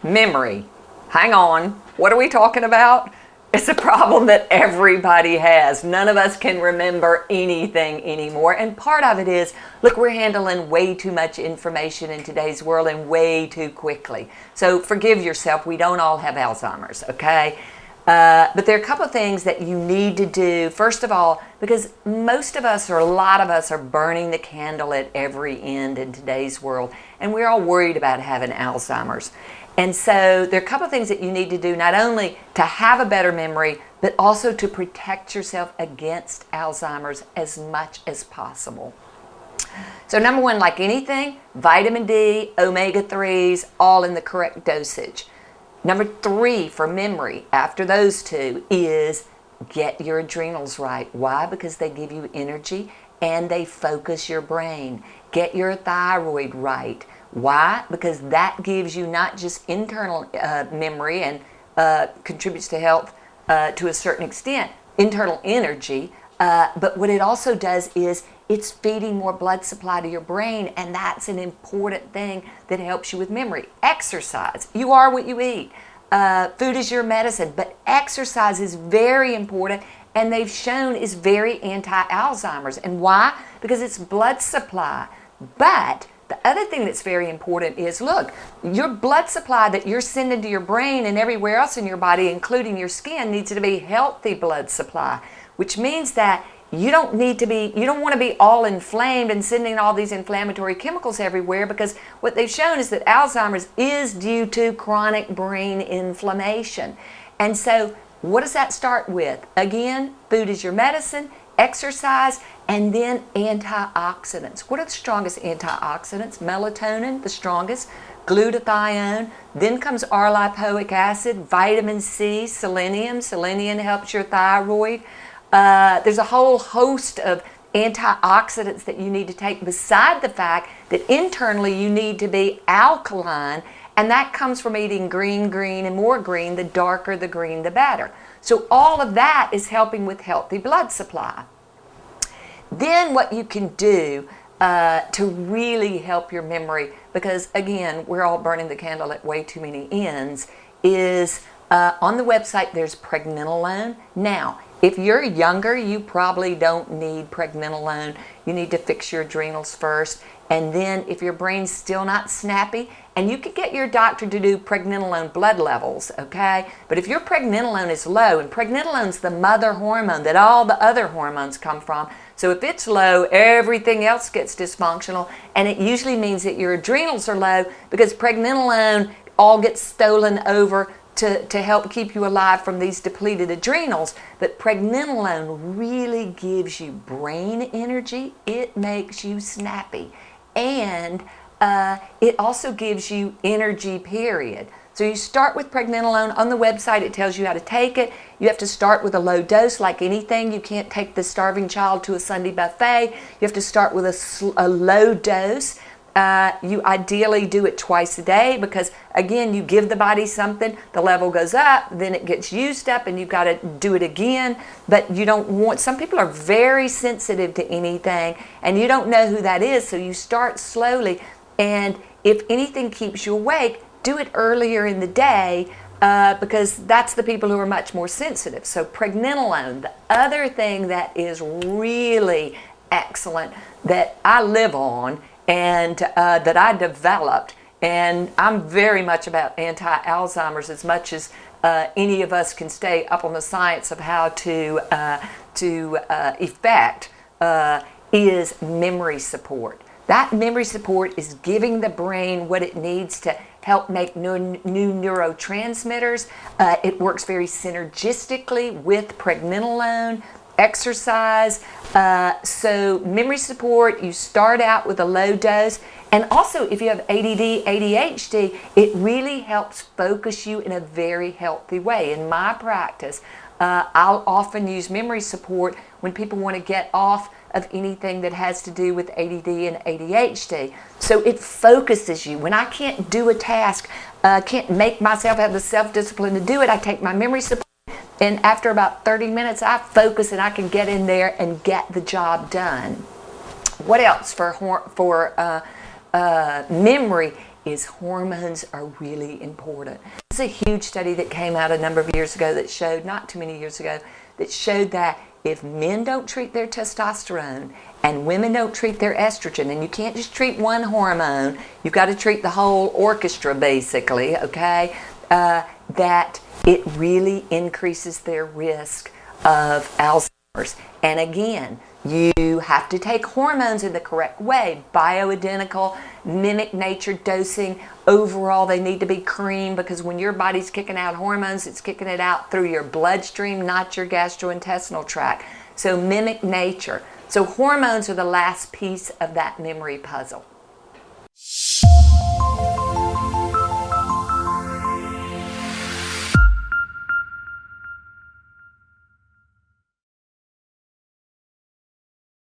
Memory. Hang on. What are we talking about? It's a problem that everybody has. None of us can remember anything anymore. And part of it is, look, we're handling way too much information in today's world and way too quickly. So forgive yourself. We don't all have Alzheimer's, okay? But there are a couple of things that you need to do. First of all, because most of us or a lot of us are burning the candle at every end in today's world, and we're all worried about having Alzheimer's. And so there are a couple of things that you need to do, not only to have a better memory, but also to protect yourself against Alzheimer's as much as possible. So number one, like anything, vitamin D, omega-3s, all in the correct dosage. Number three for memory, after those two, is get your adrenals right. Why? Because they give you energy and they focus your brain. Get your thyroid right. Why? Because that gives you not just internal memory and contributes to health to a certain extent, internal energy, but what it also does is it's feeding more blood supply to your brain, and that's an important thing that helps you with memory. Exercise. You are what you eat. Food is your medicine, but exercise is very important, and they've shown is very anti-Alzheimer's. And why? Because it's blood supply. But the other thing that's very important is, look, your blood supply that you're sending to your brain and everywhere else in your body, including your skin, needs to be healthy blood supply, which means that you don't want to be all inflamed and sending all these inflammatory chemicals everywhere, because what they've shown is that Alzheimer's is due to chronic brain inflammation. And so what does that start with? Again, food is your medicine, exercise, and then antioxidants. What are the strongest antioxidants? Melatonin, the strongest, glutathione, then comes R-lipoic acid, vitamin C, selenium. Selenium helps your thyroid. There's a whole host of antioxidants that you need to take, beside the fact that internally you need to be alkaline, and that comes from eating green, and more green. The darker the green, the better. So all of that is helping with healthy blood supply. Then what you can do to really help your memory, because again, we're all burning the candle at way too many ends, is on the website there's pregnenolone. Now, if you're younger, you probably don't need pregnenolone. You need to fix your adrenals first. And then if your brain's still not snappy, and you could get your doctor to do pregnenolone blood levels, okay? But if your pregnenolone is low, and pregnenolone's the mother hormone that all the other hormones come from, so if it's low, everything else gets dysfunctional, and it usually means that your adrenals are low, because pregnenolone all gets stolen over to help keep you alive from these depleted adrenals. But pregnenolone really gives you brain energy. It makes you snappy. And it also gives you energy, period. So you start with pregnenolone. On the website, it tells you how to take it. You have to start with a low dose, like anything. You can't take the starving child to a Sunday buffet. You have to start with a low dose. You ideally do it twice a day, because again, you give the body something, the level goes up, then it gets used up, and you've got to do it again. But you don't want, some people are very sensitive to anything, and you don't know who that is, so you start slowly. And if anything keeps you awake, do it earlier in the day, because that's the people who are much more sensitive. So pregnenolone. The other thing that is really excellent that I live on, and that I developed, and I'm very much about anti-Alzheimer's as much as any of us can stay up on the science of how to effect, is memory support. That memory support is giving the brain what it needs to help make new neurotransmitters. It works very synergistically with pregnenolone, exercise. So memory support, you start out with a low dose. And also, if you have ADD, ADHD, it really helps focus you in a very healthy way. In my practice, I'll often use memory support when people want to get off of anything that has to do with ADD and ADHD. So it focuses you. When I can't do a task, can't make myself have the self-discipline to do it, I take my memory support, and after about 30 minutes, I focus and I can get in there and get the job done. What else for memory is hormones are really important. It's a huge study that came out a number of years ago that showed, not too many years ago, that showed that if men don't treat their testosterone and women don't treat their estrogen, and you can't just treat one hormone, you've got to treat the whole orchestra basically, okay, that it really increases their risk of Alzheimer's. And again, you have to take hormones in the correct way, bioidentical, mimic nature dosing. Overall, they need to be cream, because when your body's kicking out hormones, it's kicking it out through your bloodstream, not your gastrointestinal tract. So mimic nature. So hormones are the last piece of that memory puzzle.